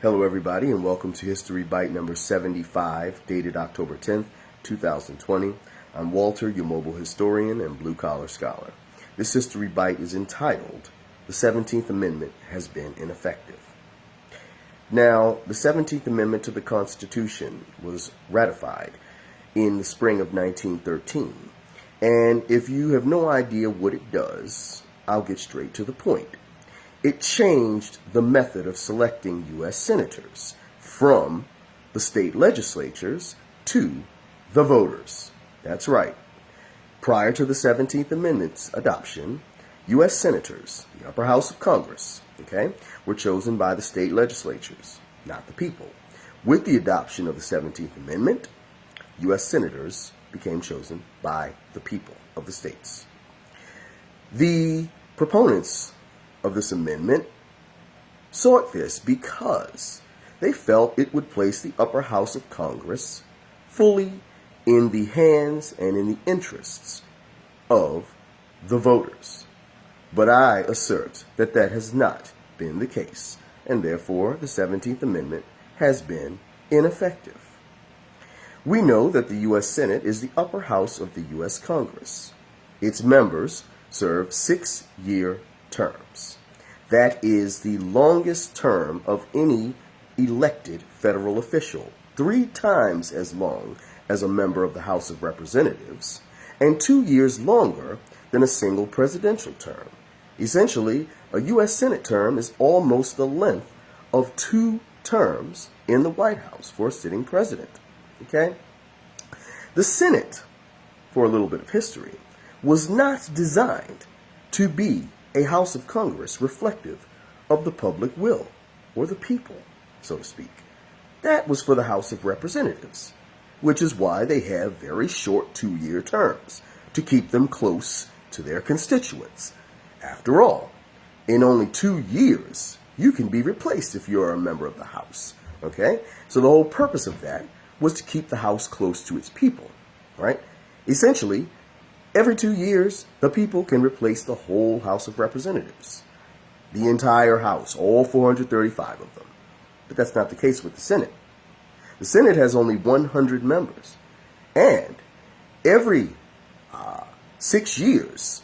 Hello everybody and welcome to History Bite number 75, dated October 10th, 2020. I'm Walter, your mobile historian and blue-collar scholar. This History Bite is entitled, The 17th Amendment Has Been Ineffective. Now, the 17th Amendment to the Constitution was ratified in the spring of 1913. And if you have no idea what it does, I'll get straight to the point. It changed the method of selecting U.S. senators from the state legislatures to the voters. That's right. Prior to the 17th Amendment's adoption, U.S. senators, the upper house of Congress, were chosen by the state legislatures, not the people. With the adoption of the 17th Amendment, U.S. senators became chosen by the people of the states. The proponents of this amendment sought this because they felt it would place the upper house of Congress fully in the hands and in the interests of the voters. But I assert that that has not been the case, and therefore the 17th Amendment has been ineffective. We know that the U.S. Senate is the upper house of the U.S. Congress. Its members serve 6-year terms. That is the longest term of any elected federal official, 3 times as long as a member of the House of Representatives, and 2 years longer than a single presidential term. Essentially, a U.S. Senate term is almost the length of 2 terms in the White House for a sitting president. The Senate, for a little bit of history, was not designed to be a House of Congress reflective of the public will, or the people, so to speak. That was for the House of Representatives, which is why they have very short 2-year terms, to keep them close to their constituents. After all, in only 2 years, you can be replaced if you're a member of the House, So the whole purpose of that was to keep the House close to its people, right? Essentially, every 2 years, the people can replace the whole House of Representatives. The entire House, all 435 of them. But that's not the case with the Senate. The Senate has only 100 members. And every 6 years,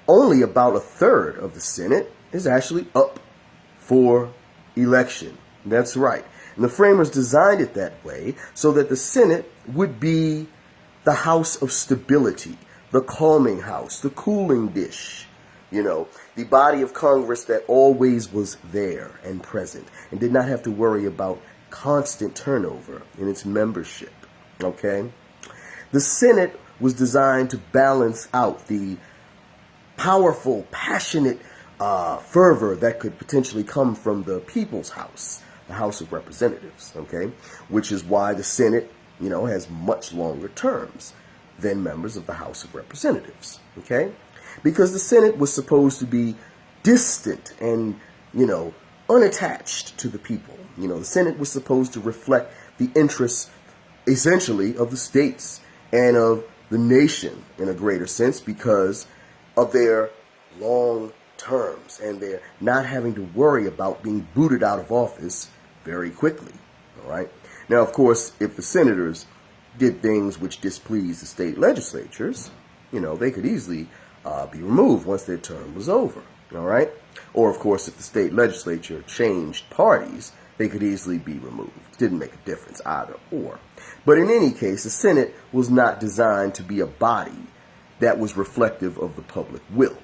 only about a third of the Senate is actually up for election. That's right. And the framers designed it that way so that the Senate would be the house of stability, the calming house, the cooling dish, the body of Congress that always was there and present and did not have to worry about constant turnover in its membership, The Senate was designed to balance out the powerful, passionate fervor that could potentially come from the people's house, the House of Representatives, which is why the Senate has much longer terms than members of the House of Representatives, Because the Senate was supposed to be distant and, unattached to the people. The Senate was supposed to reflect the interests, essentially, of the states and of the nation in a greater sense because of their long terms and their not having to worry about being booted out of office very quickly, all right? Now, of course, if the senators did things which displeased the state legislatures, they could easily be removed once their term was over, all right? Or, of course, if the state legislature changed parties, they could easily be removed. It didn't make a difference either or. But in any case, the Senate was not designed to be a body that was reflective of the public will,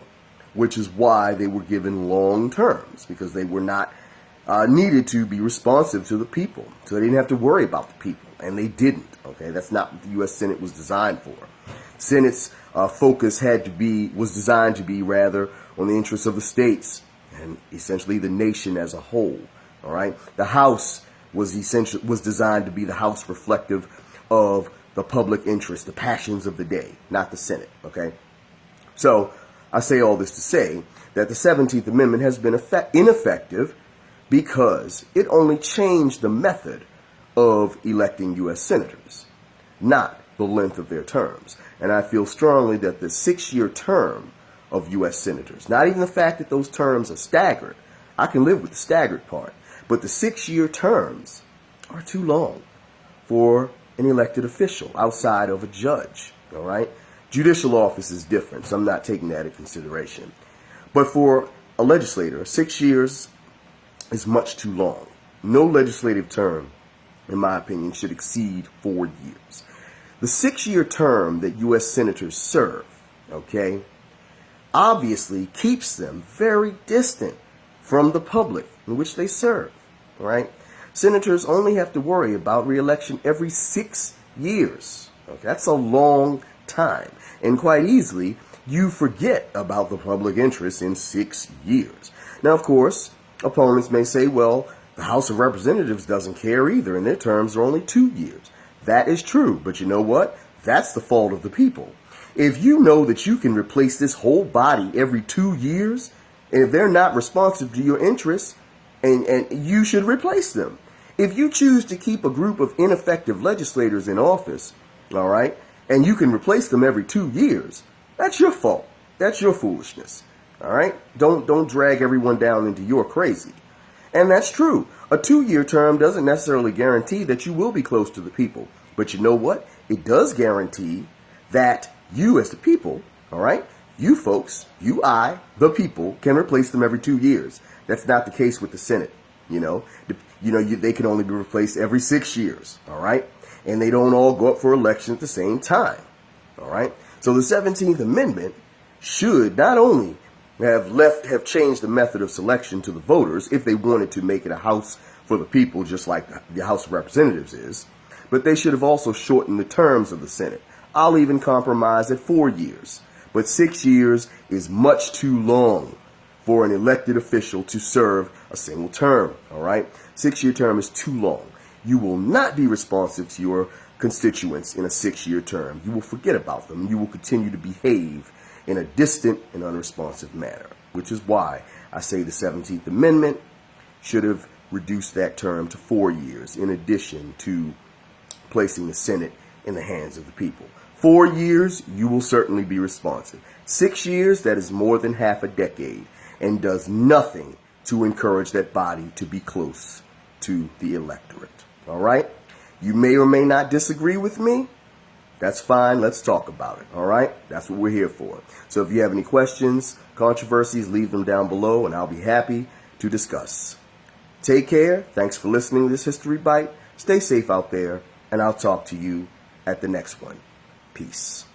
which is why they were given long terms, because they were not needed to be responsive to the people. So they didn't have to worry about the people, and they didn't, That's not what the U.S. Senate was designed for. The Senate's focus was designed to be rather on the interests of the states and essentially the nation as a whole, all right? The House was designed to be the House reflective of the public interest, the passions of the day, not the Senate, So I say all this to say that the 17th Amendment has been ineffective because it only changed the method of electing U.S. senators, not the length of their terms. And I feel strongly that the 6-year term of U.S. senators, not even the fact that those terms are staggered, I can live with the staggered part, But the 6-year terms are too long for an elected official outside of a judge, all right? Judicial office is different, so I'm not taking that into consideration. But for a legislator, 6 years is much too long. No legislative term, in my opinion, should exceed 4 years. The 6-year term that U.S. senators serve, okay, obviously keeps them very distant from the public in which they serve, right? Senators only have to worry about re-election every 6 years. Okay, that's a long time. And quite easily, you forget about the public interest in 6 years. Now, of course, opponents may say, well, the House of Representatives doesn't care either, and their terms are only 2 years. That is true, but you know what? That's the fault of the people. If you know that you can replace this whole body every 2 years, and if they're not responsive to your interests, and you should replace them. If you choose to keep a group of ineffective legislators in office, all right, and you can replace them every 2 years, that's your fault. That's your foolishness. All right? Don't drag everyone down into your crazy. And that's true. A 2-year term doesn't necessarily guarantee that you will be close to the people. But you know what? It does guarantee that you as the people, all right, you folks, the people, can replace them every 2 years. That's not the case with the Senate. They can only be replaced every 6 years, all right? And they don't all go up for election at the same time, all right? So the 17th Amendment should not only have changed the method of selection to the voters if they wanted to make it a house for the people, just like the House of Representatives is, but they should have also shortened the terms of the Senate. I'll even compromise at 4 years, but 6 years is much too long for an elected official to serve a single term, all right? 6-year term is too long. You will not be responsive to your constituents in a 6-year term. You will forget about them. You will continue to behave in a distant and unresponsive manner, which is why I say the 17th Amendment should have reduced that term to 4 years, in addition to placing the Senate in the hands of the people. 4 years, you will certainly be responsive. 6 years, that is more than half a decade, and does nothing to encourage that body to be close to the electorate. All right? You may or may not disagree with me. That's fine. Let's talk about it. All right? That's what we're here for. So if you have any questions, controversies, leave them down below, and I'll be happy to discuss. Take care. Thanks for listening to this History Bite. Stay safe out there, and I'll talk to you at the next one. Peace.